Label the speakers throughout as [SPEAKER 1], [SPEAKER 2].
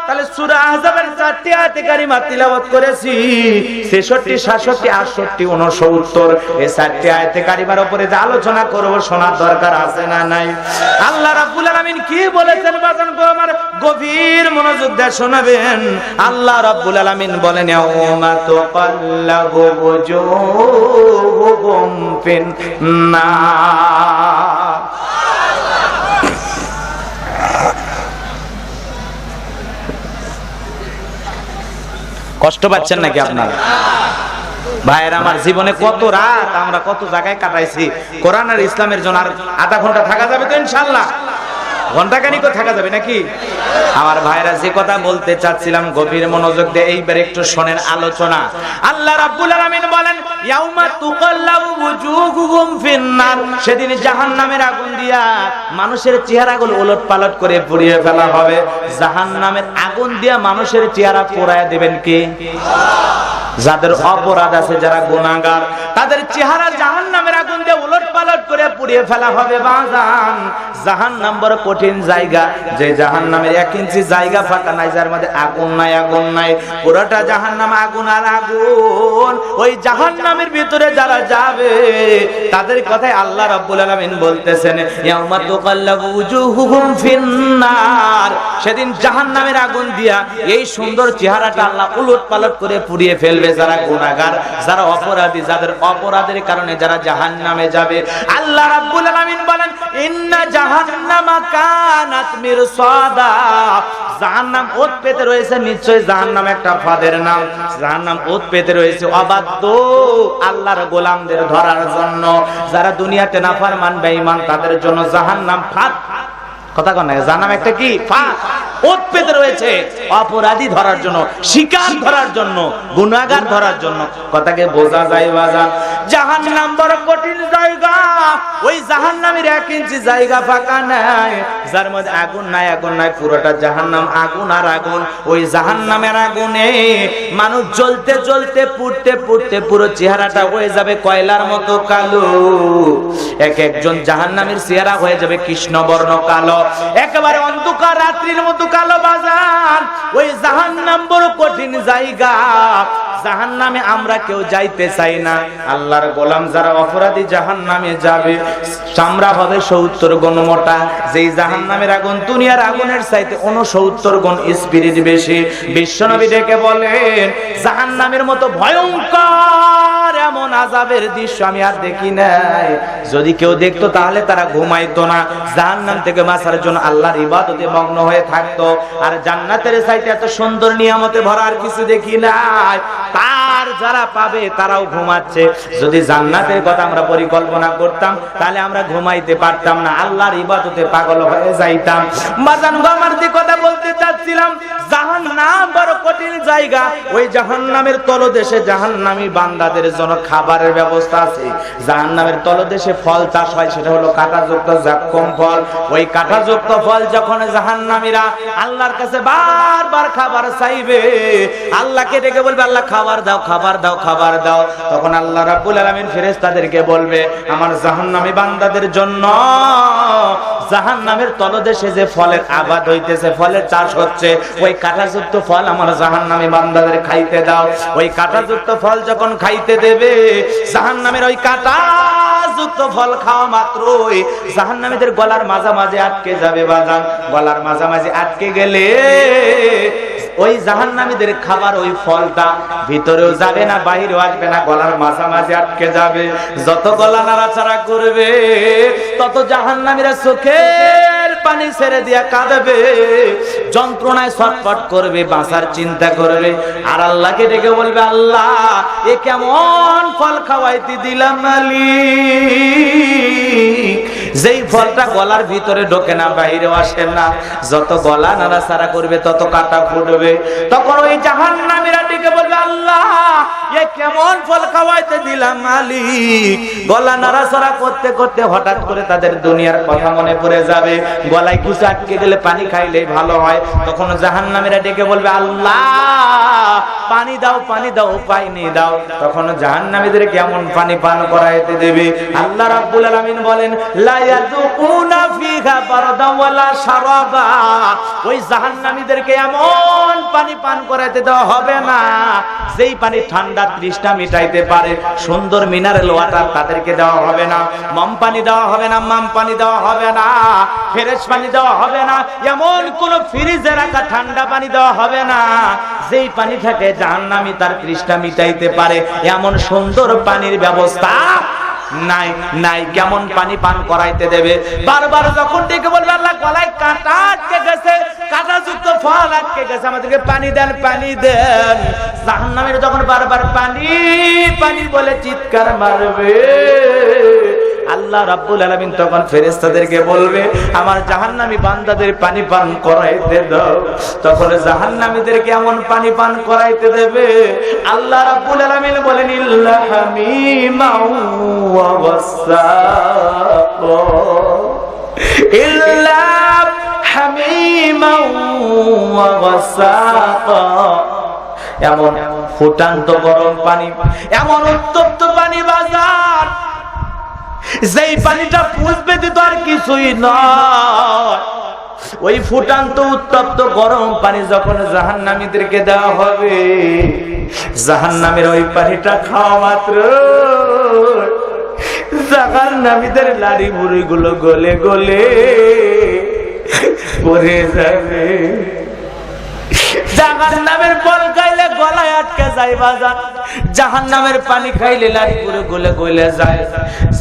[SPEAKER 1] তাহলে সূরা আহজাবের 4টি আয়াতে কারিমা তিলাওয়াত করেছি 66 67 68 69 এই 4টি আয়াতে কারিমার উপরে যে আলোচনা করব শোনার দরকার আছে না নাই? আল্লাহ রাব্বুল আলামিন কি বলেছেন বাজান গো আমার, গভীর মনোযোগ দিয়ে শোনাবেন। আল্লাহ রাব্বুল আলামিন বলেন ইয়াউমা তুকাল্লাবু ওয়ুজুহুহুম ফিন্নার। কষ্ট পাচ্ছেন নাকি আপনারা? ভাইয়ের আমার, জীবনে কত রাত আমরা কত জায়গায় কাটাইছি কোরআন আর ইসলামের জন্য। আর আধা ঘন্টা থাকা যাবে তো ইনশাআল্লাহ? ঘন্টাখানিকও থাকা যাবে নাকি? আমার ভাইরা যে কথা বলতে চাচ্ছিলাম গভীর মনোযোগ দিয়ে এইবার একটু শোনেন আলোচনা। আল্লাহ রাব্বুল আলামিন বলেন ইয়াউমা তুকাল্লাবু ওয়ুজুহুহুম ফিন্নার, সেদিন জাহান্নামের আগুন দিয়া মানুষের চেহারাগুলো ওলটপালট করে পুড়িয়ে ফেলা হবে। জাহান্নামের আগুন দিয়া মানুষের চেহারা পোড়ায় দিবেন কে? যাদের অপরাধ আছে, যারা গুনাহগার, তাদের চেহারা জাহান্নামের আগুন দিয়ে ওলটপালট করে পুড়িয়ে ফেলা হবে। বাজান, জাহান্নাম বড় কঠিন জায়গা, যে জাহান্নামের 1 ইঞ্চি জায়গা ফাঁকা নাই, যার মধ্যে আগুন নাই, আগুন নাই, পুরোটা জাহান্নাম আগুন আর আগুন। ওই জাহান্নামের ভিতরে যারা যাবে তাদের কথাই আল্লাহ রাব্বুল আলামিন বলতেছেন ইয়াউমা তুকাল্লাবু ওয়ুজুহুহুম ফিন্নার, সেদিন জাহান্নামের আগুন দিয়া এই সুন্দর চেহারাটা আল্লাহ উলটপালট করে পুড়িয়ে ফেলবে। যারা গুনাহগার, যারা অপরাধী, যাদের অপরাধের কারণে যারা জাহান্নামে যাবে, আল্লাহ রাব্বুল আলামিন বলেন ইন্না জাহান্নামা কানাত মিরসাদা, জাহান্নাম ওত পেতে রয়েছে, নিশ্চয়ই জাহান্নাম একটা ফাঁদের নাম। জাহান্নাম ওত পেতে রয়েছে অবাধ্য আল্লাহর গোলামদের ধরার জন্য। যারা দুনিয়াতে নাফরমান বেঈমান তাদের জন্য জাহান্নাম ফাঁদ। কথা কন না, জাহান্নাম একটা কি ফাঁদ, ওত পেতে রয়েছে অপরাধী ধরার জন্য, শিকার ধরার জন্য, গুনাহগার ধরার জন্য। কথাকে বোঝা যায় বাজান? জাহান্নাম বড় কঠিন জায়গা, ওই জাহান্নামের 1 ইঞ্চি জায়গা ফাঁকা নাই, যার মধ্যে আগুন নাই, আগুন নাই, পুরোটা জাহান্নাম আগুন আর আগুন। ওই জাহান্নামের আগুনে মানুষ জ্বলতে জ্বলতে পুড়তে পুড়তে পুরো চেহারাটা হয়ে যাবে কয়লার মতো কালো। এক একজন জাহান্নামের চেহারা হয়ে যাবে কৃষ্ণবর্ণ কালো, একেবারে অন্ধকার রাত্রির মতো কালো। বাজার, ওই জাহান্নাম বড় কঠিন জায়গা, জাহান্নামে আমরা কেউ যাইতে চাই না। আল্লাহর গোলাম যারা অপরাধী জাহান্নামে যাবে, চামড়া হবে 70 গুণ মোটা। যেই জাহান্নামের আগুন দুনিয়ার আগুনের চাইতে 69 গুণ স্পিরিট বেশি। বিশ্বনবী ডেকে বলেন জাহান্নামের মতো ভয়ঙ্কর এমন আযাবের দৃশ্য আমি আর দেখি নাই। যদি কেউ দেখতো তাহলে তারা ঘুমাইতো না, জাহান্নাম থেকে বাঁচার জন্য আল্লাহর ইবাদতে মগ্ন হয়ে থাকতো। আর জান্নাতের চাইতে এত সুন্দর নিয়ামতে ভরা আর কিছু দেখি নাই। তার যারা পাবে তারাও ঘুমাচ্ছে। যদি জান্নাতের কথা আমরা পরিকল্পনা করতাম তাহলে আমরা ঘুমাইতে পারতাম না, আল্লাহর ইবাদতে পাগল হয়ে যাইতাম। বাজান গো, আমার যে কথা বলতে চাচ্ছিলাম, জাহান্নাম বড় কঠিন জায়গা। ওই জাহান্নামের তলদেশে জাহান্নামী বান্দাদের জন্য খাবারের ব্যবস্থা আছে। জাহান্নামের তলদেশে ফল চাষ হয়, সেটা হলো কাঁটাযুক্ত জাক্কুম ফল। ওই কাঁটাযুক্ত ফল যখন জাহান্নামীরা আল্লাহর কাছে বারবার খাবার চাইবে, আল্লাহকে ডেকে বলবে আল্লাহ খাবার দাও, খাবার দাও, খাবার দাও, তখন আল্লাহ রাব্বুল আলামিন ফেরেশতাদেরকে বলবে আমার জাহান্নামী বান্দাদের জন্য জাহান্নামের তলদেশে যে ফলের আবাদ হইতেছে, ফলের চাষ হচ্ছে, ওই কাঁটাযুক্ত ফল আমার জাহান্নামী বান্দাদের খাইতে দাও। ওই কাঁটাযুক্ত ফল যখন খাইতে দেবে, জাহান্নামের ওই কাঁটাযুক্ত ফল খাওয়া মাত্রই জাহান্নামীদের গলার মাঝামাঝি আটকে যাবে। বাজান, গলার মাঝামাঝি আটকে গেলে ওই জাহান্নামীদের খাবার ওই ফলটা ভিতরেও যাবে না, বাহিরেও আসবে না, গলার মাঝামাঝি আটকে যাবে। যত গলা নাড়াচাড়া করবে তত জাহান্নামীরা চোখের পানি ছেড়ে দিয়া কাঁদবে, যন্ত্রণায় ছটফট করবে, বাঁচার চিন্তা করবে। আর আল্লাহকে ডেকে বলবে আল্লাহ এ কেমন ফল খাওয়াইতে দিলাম মালিক, যেই ফলটা গলার ভিতরে ঢোকে না, বাহিরেও আসে না। যত গলা নাড়াচাড়া করবে তত কাঁটা ফুটবে। তখন ওই জাহান্নামীরা ডেকে বলবে আল্লাহ এ কেমন ফল খাওয়াইতে দিলাম মালিক। গলা নাড়াচাড়া করতে করতে হঠাৎ করে তাদের দুনিয়ার কথা মনে পড়ে যাবে, গলায় কিছু আটকে গেলে পানি খাইলেই ভালো হয়। তখন জাহান্নামীরা ডেকে বলবে আল্লাহ পানি দাও, পানি দাও, পানি দাও। তখন জাহান্নামীদের কেমন পানি পান করাইতে দেবে? আল্লাহ রাব্বুল আলামিন বলেন লা ইয়াযুকুনা ফিহা বারদান ওয়ালা শারাবা। ওই জাহান্নামীদেরকে এমন পানি পান করাইতে দেওয়া হবে না যেই পানি ঠান্ডা তৃষ্ণা মিটাইতে পারে। সুন্দর মিনারেল ওয়াটার তাদেরকে দেওয়া হবে না, মাম পানি দেওয়া হবে না, মাম পানি দেওয়া হবে না, ফ্রেশ পানি দেওয়া হবে না, এমন কোন ফ্রিজে রাখা ঠান্ডা পানি দেওয়া হবে না যেই পানি থেকে জাহান্নামী তার তৃষ্ণা মিটাইতে পারে। এমন সুন্দর পানির ব্যবস্থা নাই নাই। কেমন পানি পান করাইতে দেবে? বারবার যখন ডেকে বলবে আল্লাহ গলায় কাঁটা আটকে গেছে, কাঁটাযুক্ত ফল আটকে গেছে, আমাদেরকে পানি দেন, পানি দেন। জাহান্নামীরা যখন বারবার পানি পানি বলে চিৎকার মারবে, আল্লাহ রাব্বুল আলামিন তখন ফেরেশতাদেরকে বলবে আমার জাহান্নামী বান্দাদের পানি পান করাইতে দাও। তখন জাহান্নামীদেরকে এমন পানি পান করাইতে দেবে, আল্লাহ রাব্বুল আলামিন বলেন ইল্লা হামিমাউ ওয়া ওয়াসাকা, ইল্লা হামিমাউ ওয়া ওয়াসাকা। এমন ফুটান্ত গরম পানি, এমন উত্তপ্ত পানি বাজার যেই পানিটা পুষবে দিত আর কিছুই নয়। ওই ফুটান্ত উত্তপ্ত গরম পানি যখন জাহান্নামীদেরকে দেওয়া হবে, জাহান্নামীর ওই পানিটা খাওয়া মাত্র জাহান্নামীদের লাড়ি বুড়ি গুলো গলে গলে পড়ে যাবে। জাহান্নামের বল খাইলে গলায় আটকে যায় বাজার, জাহান্নামের পানি খাইলে লাড়ি পুরো গলে গলে যায়।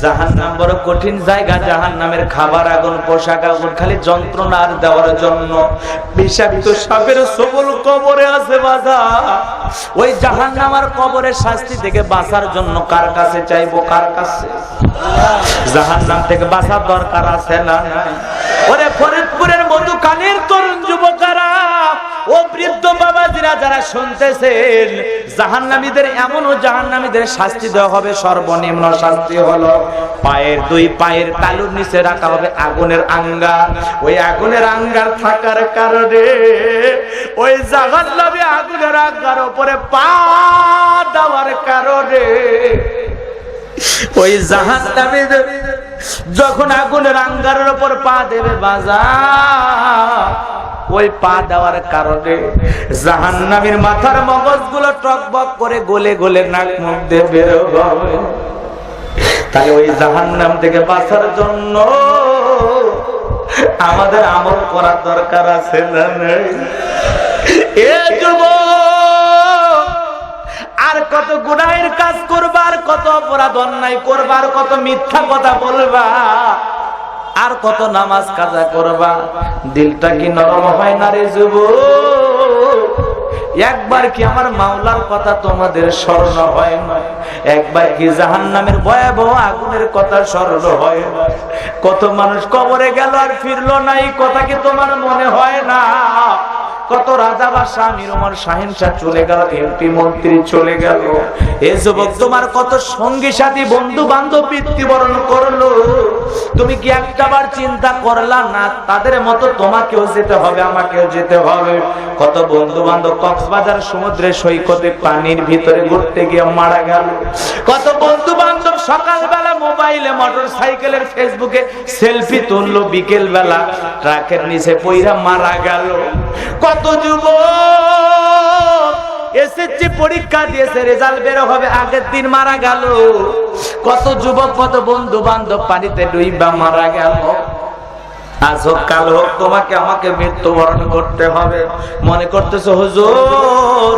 [SPEAKER 1] জাহান্নাম বড় কঠিন জায়গা, জাহান্নামের খাবার আগুন, পোশাক আগুন, খালি যন্ত্রণা আর দেওয়ার জন্য। বিষাক্ত সাপের সবল কবরে আছে বাজার। ওই জাহান্নাম আর কবরের শাস্তি থেকে বাঁচার জন্য কার কাছে চাইবো? কার কাছে? জাহান্নাম থেকে বাঁচার দরকার আছে না? ওরে ফরিদপুরের মধুখালীর তরুণ যুবকেরা, ও বৃদ্ধ বাবাজিরা যারা শুনতেছেন, জাহান্নামীদের এমনও জাহান্নামীদের শাস্তি দেওয়া হবে। সর্বনিম্ন শাস্তি হলো পায়ের দুই পায়ের তালুর নিচে রাখা হবে আগুনের আঙ্গার। ওই আগুনের আঙ্গার থাকার কারণে ওই জাহান্নামী আগুনের আঙ্গার উপরে পা দেওয়ার কারণে ওই জাহান্নামীদের যখন আগুনের আঙ্গারের উপর পা দেবে বাজার, ওই পা দেওয়ার কারণে জাহান্নামীর মাথার মগজগুলো টকবক করে গলে গলে নাক মুখ দিয়ে বের হবে। তাই ওই জাহান্নাম থেকে বাঁচার জন্য আমাদের আমল করার দরকার আছে না? এ যুবক, আর কত গুনাহের কাজ করবা, আর কত অপরাধ অন্যায় করবা, আর কত মিথ্যা কথা বলবা, আর কত নামাজ কাজা করবা? দিলটা কি নরম হয় না রে যুবক? একবার কি আমার মাওলার কথা তোমাদের স্মরণ হয় না? একবার কি জাহান্নামের ভয়াবহ আগুনের কথা স্মরণ হয় না? কত মানুষ কবরে গেল আর ফিরলো না, এই কথা কি তোমার মনে হয় না? কত রাজা বাদশা আমির ওমর শাহিন শাহ চলে গেল, এমপি মন্ত্রী চলে গেল। এ যুবক, তোমার কত সঙ্গী সাথী বন্ধু বান্ধব মৃত্যুবরণ করলো, তুমি কি একটাবার চিন্তা করলা না তাদের মতো তোমাকেও যেতে হবে, আমাকেও যেতে হবে? কত বন্ধু বান্ধব কক্সবাজার সমুদ্রের সৈকতে পানির ভিতরে ঘুরতে গিয়ে মারা গেল। কত বন্ধু বান্ধব সকালবেলা মোবাইলে মোটর সাইকেলের ফেসবুকে সেলফি তুললো, বিকেল বেলা ট্রাকের নিচে পইরা মারা গেল। কত যুবক এসএসসি পরীক্ষা দিয়েছে, রেজাল্ট বের হবে আগের দিন মারা গেল। কত যুবক, কত বন্ধু বান্ধব পানিতে ডুইবা মারা গেল। আজ হোক কাল হোক তোমাকে আমাকে মৃত্যুবরণ করতে হবে। মনে করতেছো হুজুর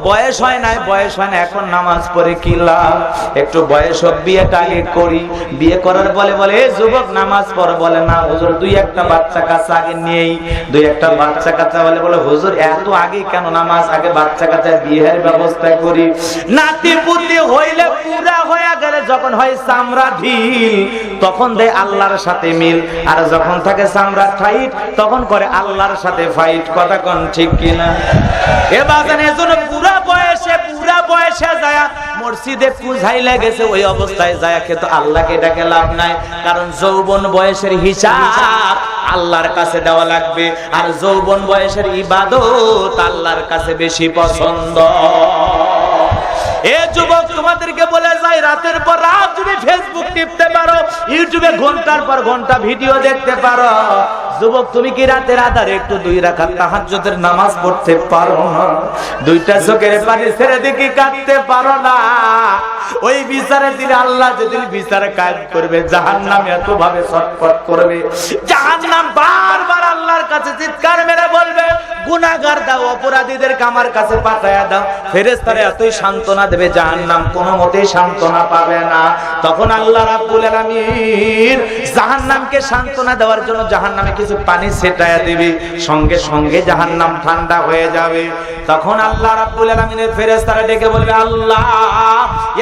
[SPEAKER 1] বয়স হয় নাই, বয়স হয় না, এখন নামাজ পড়ে কি লাভ? একটু বয়স হোক, বিয়েটা আগে করি। বিয়ে করার বলে বলে এ যুবক নামাজ পড়, বলে না হুজুর দুই একটা বাচ্চা কাচ্চা আগে নেই। দুই একটা বাচ্চা কাচ্চা বলে বলে হুজুর এত আগে কেন নামাজ? আগে বাচ্চা কাচ্চা বিয়ের ব্যবস্থা করি। নাতি পুতি হইলে পুরা হয়ে গেলে যখন হয় চামড়া ঢিল, তখন দেয় আল্লাহর সাথে মিল। আর যখন থাকে চামড়া টাইট, তখন করে আল্লাহর সাথে ফাইট। কথা কোন ঠিক কিনা? এ বাজান এজন্য পুরা বয়সে যায় মসজিদে পূজাই লেগেছে, ওই অবস্থায় যায় কিন্তু আল্লাহকে ডাকে লাভ নাই। কারণ যৌবন বয়সের হিসাব আল্লাহর কাছে দেওয়া লাগবে, আর যৌবন বয়সের ইবাদত আল্লাহর কাছে বেশি পছন্দ। এ যুবক, তোমাদেরকে বলে যাই, রাতের পর রাত যদি ফেসবুক টিপতে পারো, ইউটিউবে ঘন্টার পর ঘন্টা ভিডিও দেখতে পারো, যুবক তুমি কি রাতের আধারে একটু 2 রাকাত তাহাজ্জুদের নামাজ পড়তে পারো না? 2টা চোখের পানি ছেড়ে দেখি কাঁদতে পারো না? ওই বিচারের দিনে আল্লাহ যেদিন বিচার কায়েম করবে, জাহান্নাম এত ভাবে ছটফট করবে, জাহান্নাম বারবার আল্লাহর কাছে চিৎকার মেরে বলবে, গুনাহগার দাও, অপরাধীদেরকে আমার কাছে পাঠায়া দাও। ফেরেশতারা এতই সান্ত্বনা দেবে, জাহান্নাম কোনো মতেই সান্ত্বনা পাবে না। তখন আল্লাহ রাব্বুল আলামিন জাহান্নামকে সান্ত্বনা দেওয়ার জন্য জাহান্নামে কিছু পানি ছেটায়া দিবে, সঙ্গে সঙ্গে জাহান্নাম ঠান্ডা হয়ে যাবে। তখন আল্লাহ রাব্বুল আলামিনের ফেরেশতারা ডেকে বলবে, আল্লাহ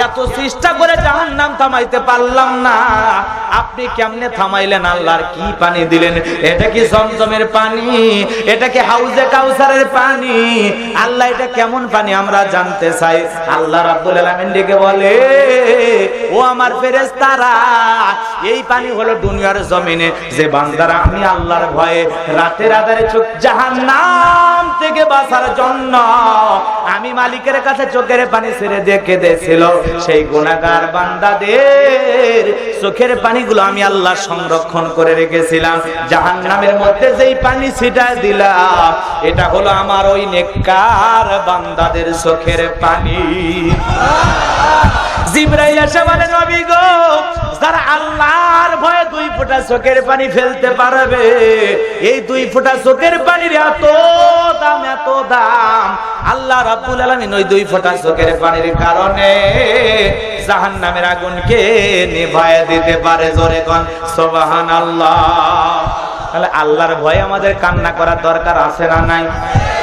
[SPEAKER 1] এত চেষ্টা করে জাহান্নাম থামাইতে পারলাম না, আপনি কেমনে থামাইলেন? আল্লাহর কি পানি দিলেন? এটা কি জমজমের পানি? এটা কি হাউজে কাউসারের পানি? আল্লাহ এটা কেমন পানি আমরা জানতে চাই। আল্লাহ রাব্বুল আলামিন ডেকে বলে, ও আমার ফেরেশতারা, এই পানি হলো দুনিয়ার জমিনে যে বান্দারা আমি আল্লাহর ভয়ে রাতের আধারে জাহান্নাম থেকে বাঁচার জন্য আমি মালিকের কাছে চোখের পানি ছেড়ে দেখে দিয়েছিল, সেই গুনাহগার বান্দাদের চোখের পানিগুলো আমি আল্লাহ সংরক্ষণ করে রেখেছিলাম। জাহান্নামের মধ্যে যেই পানি ছিটায় দিলাম, এটা হলো আমার ওই নেককার বান্দাদের চোখের পানি। জিবরাইল এসে বলে, নবী গো, যারা আল্লাহর ভয়ে 2 ফোঁটা চোখের পানি ফেলতে পারবে, এই 2 ফোঁটা চোখের পানির এত দাম, এত দাম। আল্লাহ রাব্বুল আলামিন ওই 2 ফোঁটা চোখের পানির কারণে জাহান্নামের আগুনকে নিভায়ে দিতে পারে। জোরে কোন সুবহানাল্লাহ। তাহলে আল্লাহর ভয়ে আমাদের কান্না করার দরকার আছে না নাই?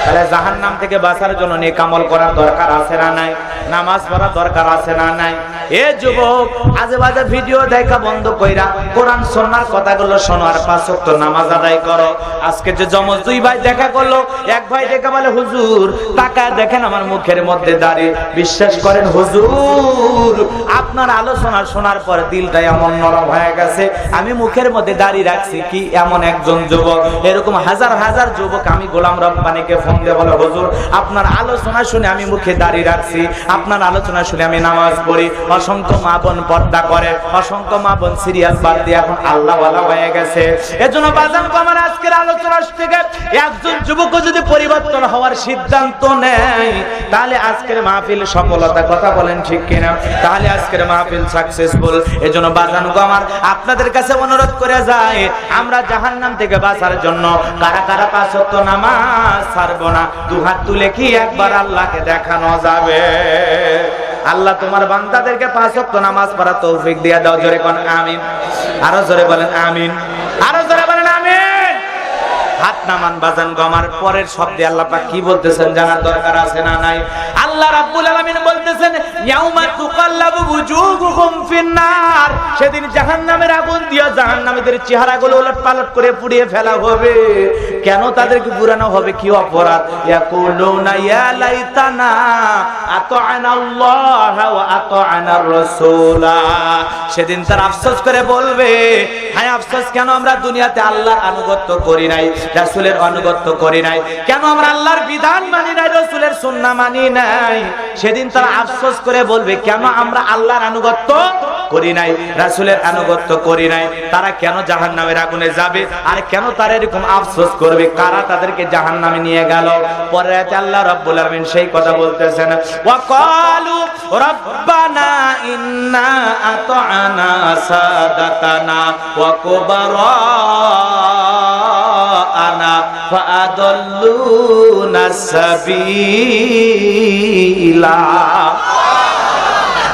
[SPEAKER 1] তাহলে জাহান্নাম থেকে বাঁচার জন্য নেক আমল করার দরকার আছে না নাই? নামাজ পড়ার দরকার আছে না নাই? এ যুবক, আজে বাজে ভিডিও দেখা বন্ধ কইরা কোরআন সুন্নাহর কথাগুলো শোনো, আর 5 ওয়াক্ত নামাজ আদায় করো। আজকে যে জমজ 2 ভাই দেখা করলো, এক ভাই দেখে বলে, হুজুর তাকায় দেখেন আমার মুখের মধ্যে দাড়ি। বিশ্বাস করেন হুজুর, আপনার আলোচনা শোনার পর দিলটা এমন নরম হয়ে গেছে, আমি মুখের মধ্যে দাড়ি রাখছি কি এমন একজন যুবক, এরকম হাজার হাজার যুবক আমি গোলাম রব্বানীকে ফোন দিয়ে বলে, হুজুর আপনার আলোচনা শুনে আমি মুখে দাড়ি রাখছি, আপনার আলোচনা শুনে আমি নামাজ পড়ি। অসংখ্য মা বোন পর্দা করে, অসংখ্য মা বোন সিরিয়াল বাদ দিয়ে এখন আল্লাহ ওয়ালা হয়ে গেছে। এজন্য বাজান আমার আজকের আলোচনা থেকে একজন যুবক যদি পরিবর্তন হওয়ার সিদ্ধান্ত নেয়, তাহলে আজকের মাহফিল সফলতা। কথা বলেন ঠিক কিনা? তাহলে আজকের মাহফিল সাকসেসফুল। এজন্য বাজান আমার আপনাদের কাছে অনুরোধ করে যায়, আমরা জাহান্নাম থেকে বাঁচার জন্য কারা কারা 5 ওয়াক্ত নামাজ ছাড়বো না? 2 হাত তুলে কি একবার আল্লাহকে দেখানো যাবে? আল্লাহ তোমার বান্দাদেরকে 5 ওয়াক্ত নামাজ পড়ার তৌফিক দিয়ে দাও। জোরে কোন আমিন। আরো জোরে বলেন আমিন। আরো জোরে বলেন আমিন। হাত নামান বাজান গো আমার। পরের শব্দে আল্লাহ পাক কি বলতেছেন জানার দরকার আছে না নাই? আল্লাহ রাব্বুল আলামিন বলতেছেন, ইয়াউমা তুকাল্লাবু বুজুহুকুম ফিন্নার, সেদিন জাহান্নামের আগুন দিয়ে জাহান্নামীদের চেহারাগুলো উলটপালট করে পুড়িয়ে ফেলা হবে। কেন তাদেরকে পুরানো হবে? কি অপরাধ? ইয়াকুলুনা ইয়া লাইতানা আতা'না আল্লাহ ওয়া আতা'না রাসূলা, সেদিন তারা আফসোস করে বলবে, হায় আফসোস, কেন আমরা দুনিয়াতে আল্লাহর আনুগত্য করি নাই, রাসূলের আনুগত্য করি নাই, কেন আমরা আল্লাহর বিধান মানি নাই, রাসূলের সুন্নাহ মানি নাই। সেদিন তারা আফসোস করে বলবে, কেন আমরা আল্লাহর আনুগত্য করি নাই, রাসূলের আনুগত্য করি নাই। তারা কেন জাহান্নামের আগুনে যাবে, আর কেন তারা এরকম আফসোস করবে? কারা তাদেরকে জাহান্নামে নিয়ে গেল? পরে আয়াতে আল্লাহ রাব্বুল আলামিন সেই কথা বলতেছেন, ওয়া ক্বালু রাব্বানা ইন্না আতা'না সাদাতানা ওয়া কুবারা'ানা ফাআদাল্লুনা সাবিলা।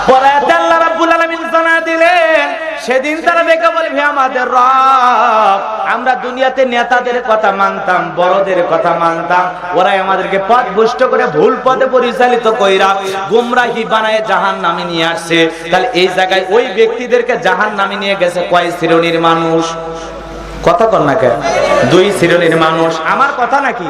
[SPEAKER 1] পরে আল্লাহ রাব্বুল আলামিন জানা দিলেন, সেদিন তারা দেখে বলবে, আমাদের রব, আমরা দুনিয়াতে নেতাদের কথা মানতাম, বড়দের কথা মানতাম, ওরাই আমাদেরকে পথভ্রষ্ট করে ভুল পথে পরিচালিত কইরা গুমরাহি বানায় জাহান্নামে নিয়ে আসছে। তাহলে এই জায়গায় ওই ব্যক্তিদেরকে জাহান্নামে নিয়ে গেছে কয় শ্রেণীর মানুষ? কথা কন না কেন? দুই শ্রেণীর মানুষ, আমার কথা নাকি?